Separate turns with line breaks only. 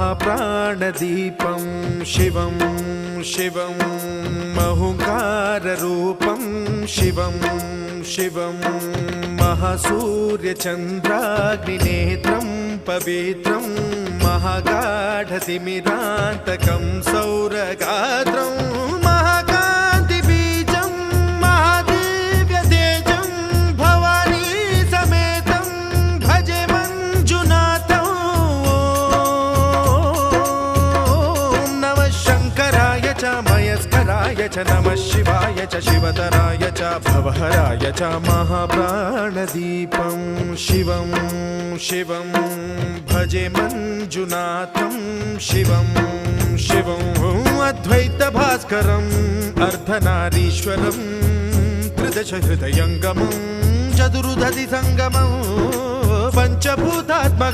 महाप्राणदीपं शिवं शिवं महुङ्काररूपं शिवं शिवं महासूर्यचन्द्राग्निनेत्रं पवित्रं महागाढतिमिरान्तकं सौरगात्रं महाकान्तिबीजं महादिव्यतेजं भवानी समेतं भजे मञ्जुनाथं। ॐ नमः शङ्कराय च मयस्कराय च नमः शिवाय च शिवतराय च भवहराय च महाप्राणदीपं शिवं शिवं भजे मञ्जुनाथं शिवं शिवं अद्वैतभास्करम् अर्धनारीश्वरं त्रिदशहृदयङ्गमं चतुर्दधिसङ्गमं पञ्चभूतात्मकम्